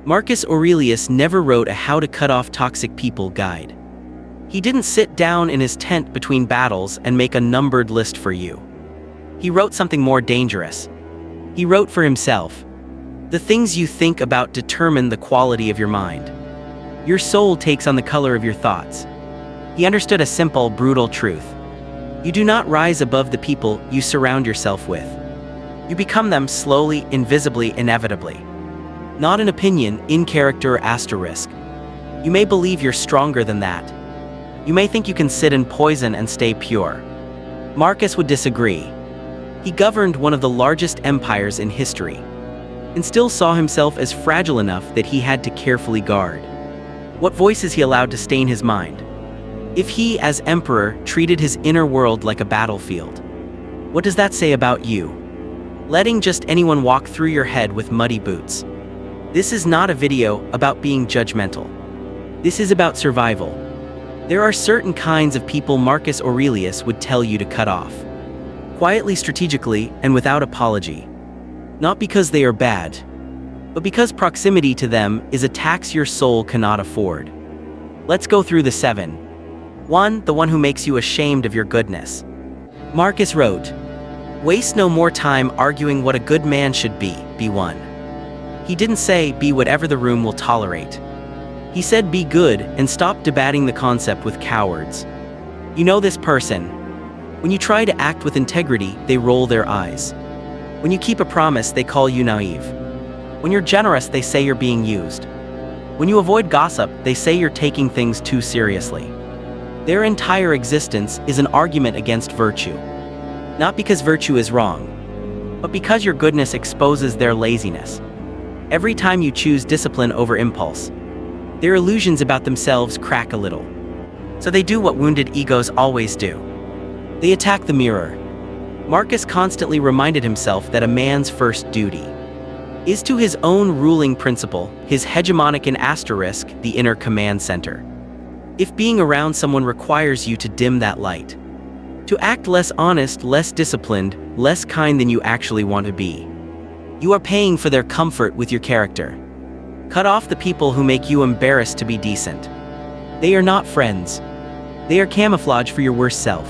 Marcus Aurelius never wrote a how to cut off toxic people guide. He didn't sit down in his tent between battles and make a numbered list for you. He wrote something more dangerous. He wrote for himself. The things you think about determine the quality of your mind. Your soul takes on the color of your thoughts. He understood a simple, brutal truth. You do not rise above the people you surround yourself with. You become them slowly, invisibly, inevitably. Not in opinion, in character, or asterisk. You may believe you're stronger than that. You may think you can sit in poison and stay pure. Marcus would disagree. He governed one of the largest empires in history, and still saw himself as fragile enough that he had to carefully guard what voices he allowed to stain his mind. If he, as emperor, treated his inner world like a battlefield, what does that say about you? Letting just anyone walk through your head with muddy boots. This is not a video about being judgmental. This is about survival. There are certain kinds of people Marcus Aurelius would tell you to cut off. Quietly, strategically, and without apology. Not because they are bad, but because proximity to them is a tax your soul cannot afford. Let's go through the 7. 1. The one who makes you ashamed of your goodness. Marcus wrote, "Waste no more time arguing what a good man should be one." He didn't say, be whatever the room will tolerate. He said, be good, and stop debating the concept with cowards. You know this person. When you try to act with integrity, they roll their eyes. When you keep a promise, they call you naive. When you're generous, they say you're being used. When you avoid gossip, they say you're taking things too seriously. Their entire existence is an argument against virtue. Not because virtue is wrong, but because your goodness exposes their laziness. Every time you choose discipline over impulse, their illusions about themselves crack a little. So they do what wounded egos always do. They attack the mirror. Marcus constantly reminded himself that a man's first duty is to his own ruling principle, his hegemonic in asterisk, the inner command center. If being around someone requires you to dim that light, to act less honest, less disciplined, less kind than you actually want to be, you are paying for their comfort with your character. Cut off the people who make you embarrassed to be decent. They are not friends. They are camouflage for your worst self.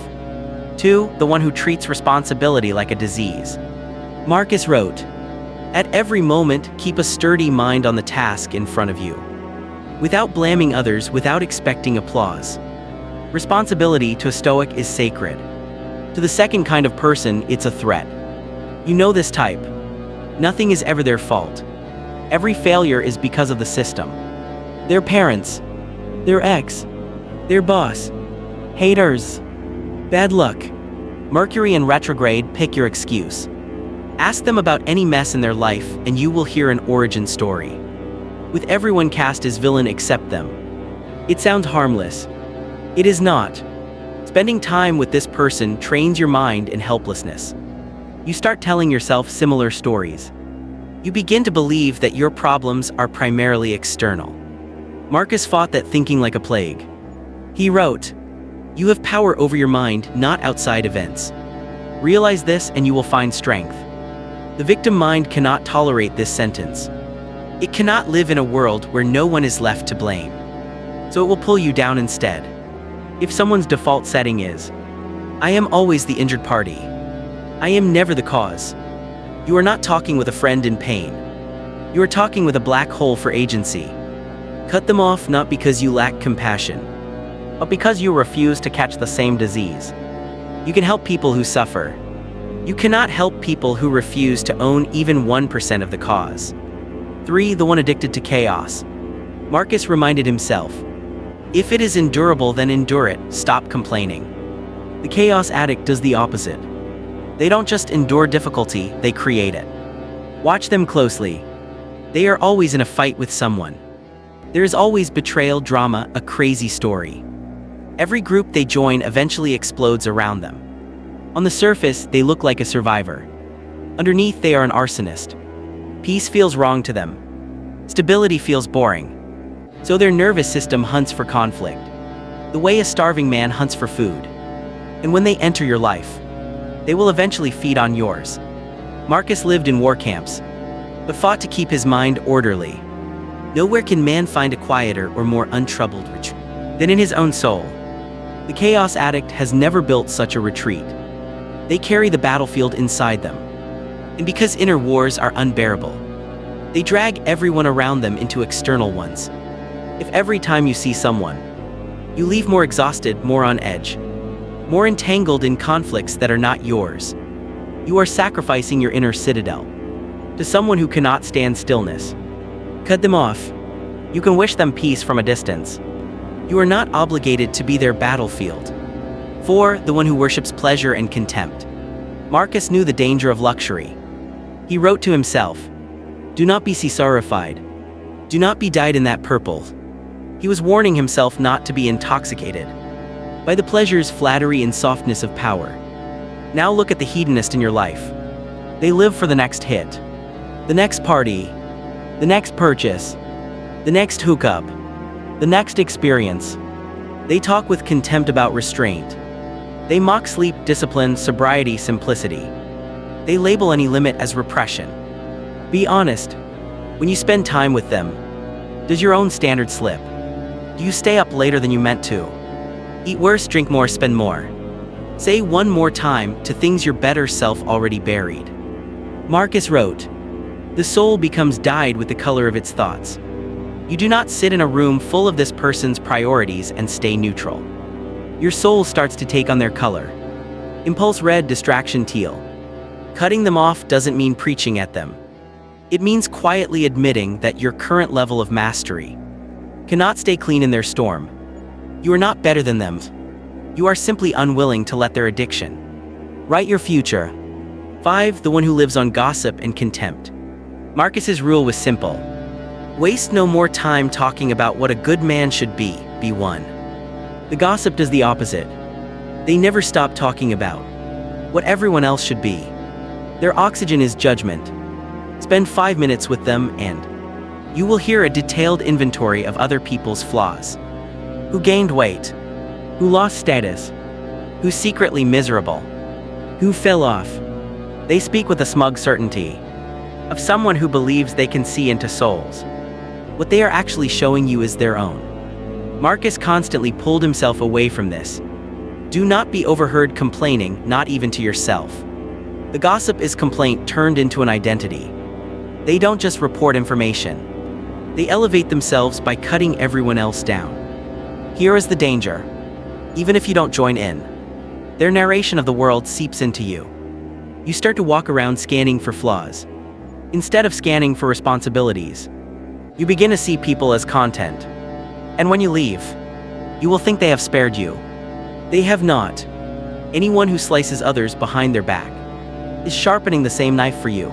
2. The one who treats responsibility like a disease. Marcus wrote, "At every moment, keep a sturdy mind on the task in front of you, without blaming others, without expecting applause." Responsibility to a Stoic is sacred. To the second kind of person, it's a threat. You know this type. Nothing is ever their fault. Every failure is because of the system. Their parents, their ex, their boss, haters, bad luck. Mercury in retrograde, pick your excuse. Ask them about any mess in their life and you will hear an origin story. With everyone cast as villain except them. It sounds harmless. It is not. Spending time with this person trains your mind in helplessness. You start telling yourself similar stories. You begin to believe that your problems are primarily external. Marcus fought that thinking like a plague. He wrote, "You have power over your mind, not outside events. Realize this and you will find strength." The victim mind cannot tolerate this sentence. It cannot live in a world where no one is left to blame. So it will pull you down instead. If someone's default setting is, "I am always the injured party. I am never the cause," you are not talking with a friend in pain. You are talking with a black hole for agency. Cut them off not because you lack compassion, but because you refuse to catch the same disease. You can help people who suffer. You cannot help people who refuse to own even 1% of the cause. 3. The one addicted to chaos. Marcus reminded himself, if it is endurable, then endure it, stop complaining. The chaos addict does the opposite. They don't just endure difficulty, they create it. Watch them closely. They are always in a fight with someone. There is always betrayal, drama, a crazy story. Every group they join eventually explodes around them. On the surface, they look like a survivor. Underneath, they are an arsonist. Peace feels wrong to them. Stability feels boring. So their nervous system hunts for conflict, the way a starving man hunts for food. And when they enter your life, they will eventually feed on yours. Marcus lived in war camps, but fought to keep his mind orderly. Nowhere can man find a quieter or more untroubled retreat than in his own soul. The chaos addict has never built such a retreat. They carry the battlefield inside them. And because inner wars are unbearable, they drag everyone around them into external ones. If every time you see someone, you leave more exhausted, more on edge, more entangled in conflicts that are not yours, you are sacrificing your inner citadel to someone who cannot stand stillness. Cut them off. You can wish them peace from a distance. You are not obligated to be their battlefield. 4. The one who worships pleasure and contempt. Marcus knew the danger of luxury. He wrote to himself, "Do not be sorrowfied. Do not be dyed in that purple." He was warning himself not to be intoxicated by the pleasures, flattery, and softness of power. Now look at the hedonist in your life. They live for the next hit, the next party, the next purchase, the next hookup, the next experience. They talk with contempt about restraint. They mock sleep, discipline, sobriety, simplicity. They label any limit as repression. Be honest. When you spend time with them, does your own standard slip? Do you stay up later than you meant to? Eat worse, drink more, spend more. Say one more time to things your better self already buried. Marcus wrote, "The soul becomes dyed with the color of its thoughts." You do not sit in a room full of this person's priorities and stay neutral. Your soul starts to take on their color. Impulse red, distraction teal. Cutting them off doesn't mean preaching at them. It means quietly admitting that your current level of mastery cannot stay clean in their storm. You are not better than them. You are simply unwilling to let their addiction write your future. 5. The one who lives on gossip and contempt. Marcus's rule was simple. Waste no more time talking about what a good man should be one. The gossip does the opposite. They never stop talking about what everyone else should be. Their oxygen is judgment. Spend 5 minutes with them and you will hear a detailed inventory of other people's flaws. Who gained weight? Who lost status? Who's secretly miserable? Who fell off? They speak with a smug certainty of someone who believes they can see into souls. What they are actually showing you is their own. Marcus constantly pulled himself away from this. Do not be overheard complaining, not even to yourself. The gossip is complaint turned into an identity. They don't just report information. They elevate themselves by cutting everyone else down. Here is the danger. Even if you don't join in, their narration of the world seeps into you. You start to walk around scanning for flaws, instead of scanning for responsibilities. You begin to see people as content. And when you leave, you will think they have spared you. They have not. Anyone who slices others behind their back is sharpening the same knife for you.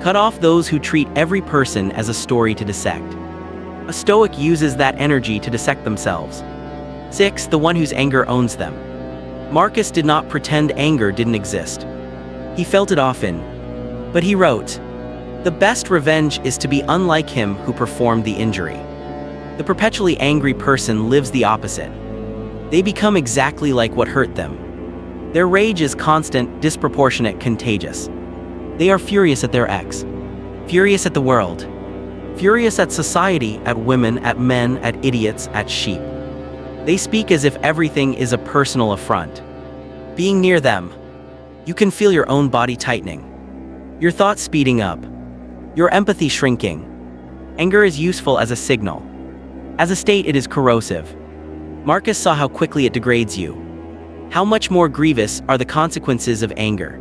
Cut off those who treat every person as a story to dissect. A stoic uses that energy to dissect themselves. 6. The one whose anger owns them. Marcus did not pretend anger didn't exist. He felt it often. But he wrote, "The best revenge is to be unlike him who performed the injury." The perpetually angry person lives the opposite. They become exactly like what hurt them. Their rage is constant, disproportionate, contagious. They are furious at their ex, furious at the world, furious at society, at women, at men, at idiots, at sheep. They speak as if everything is a personal affront. Being near them, you can feel your own body tightening, your thoughts speeding up, your empathy shrinking. Anger is useful as a signal. As a state, it is corrosive. Marcus saw how quickly it degrades you. How much more grievous are the consequences of anger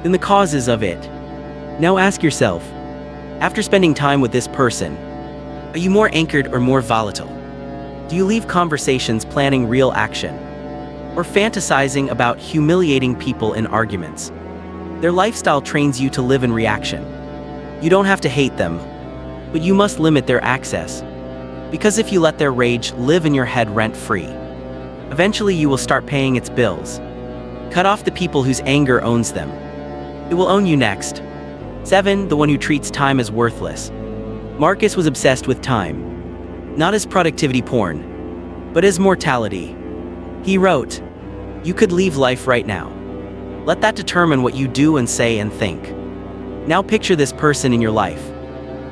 than the causes of it. Now ask yourself, after spending time with this person, are you more anchored or more volatile? Do you leave conversations planning real action, or fantasizing about humiliating people in arguments? Their lifestyle trains you to live in reaction. You don't have to hate them, but you must limit their access. Because if you let their rage live in your head rent-free, eventually you will start paying its bills. Cut off the people whose anger owns them. It will own you next. 7. The one who treats time as worthless. Marcus was obsessed with time, not as productivity porn, but as mortality. He wrote, "You could leave life right now. Let that determine what you do and say and think." Now picture this person in your life.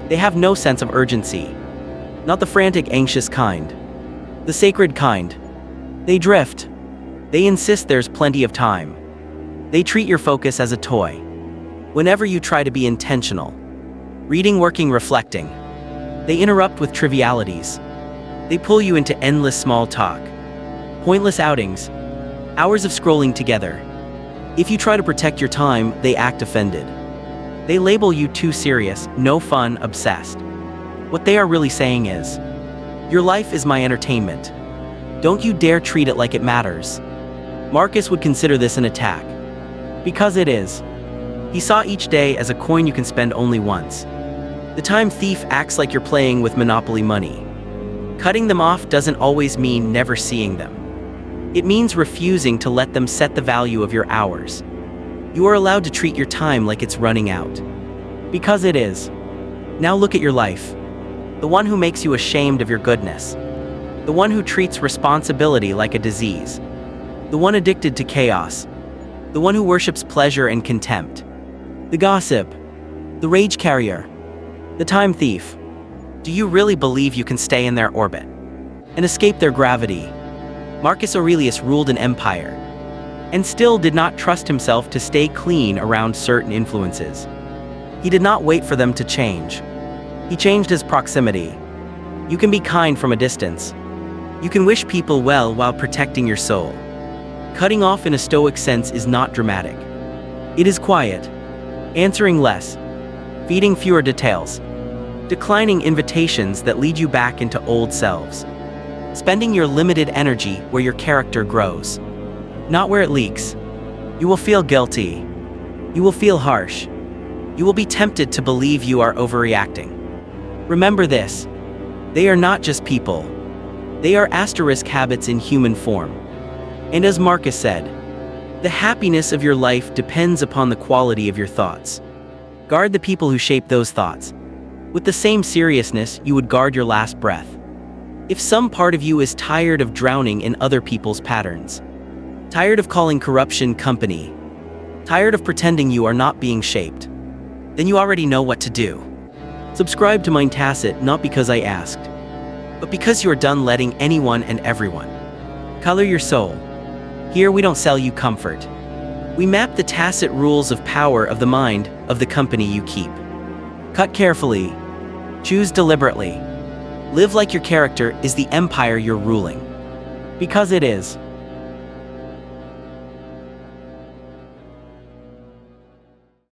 They have no sense of urgency. Not the frantic, anxious kind. The sacred kind. They drift. They insist there's plenty of time. They treat your focus as a toy. Whenever you try to be intentional, reading, working, reflecting, they interrupt with trivialities. They pull you into endless small talk, pointless outings, hours of scrolling together. If you try to protect your time, they act offended. They label you too serious, no fun, obsessed. What they are really saying is, your life is my entertainment. Don't you dare treat it like it matters. Marcus would consider this an attack. Because it is. He saw each day as a coin you can spend only once. The time thief acts like you're playing with Monopoly money. Cutting them off doesn't always mean never seeing them. It means refusing to let them set the value of your hours. You are allowed to treat your time like it's running out. Because it is. Now look at your life. The one who makes you ashamed of your goodness. The one who treats responsibility like a disease. The one addicted to chaos. The one who worships pleasure and contempt. The gossip. The rage carrier. The time thief. Do you really believe you can stay in their orbit and escape their gravity? Marcus Aurelius ruled an empire and still did not trust himself to stay clean around certain influences. He did not wait for them to change. He changed his proximity. You can be kind from a distance. You can wish people well while protecting your soul. Cutting off in a stoic sense is not dramatic. It is quiet, answering less, feeding fewer details, declining invitations that lead you back into old selves, spending your limited energy where your character grows, not where it leaks. You will feel guilty. You will feel harsh. You will be tempted to believe you are overreacting. Remember this: they are not just people. They are asterisk habits in human form. And as Marcus said, the happiness of your life depends upon the quality of your thoughts. Guard the people who shape those thoughts with the same seriousness you would guard your last breath. If some part of you is tired of drowning in other people's patterns, tired of calling corruption company, tired of pretending you are not being shaped, then you already know what to do. Subscribe to MindTacit not because I asked, but because you are done letting anyone and everyone color your soul. Here we don't sell you comfort. We map the tacit rules of power of the mind of the company you keep. Cut carefully. Choose deliberately. Live like your character is the empire you're ruling. Because it is.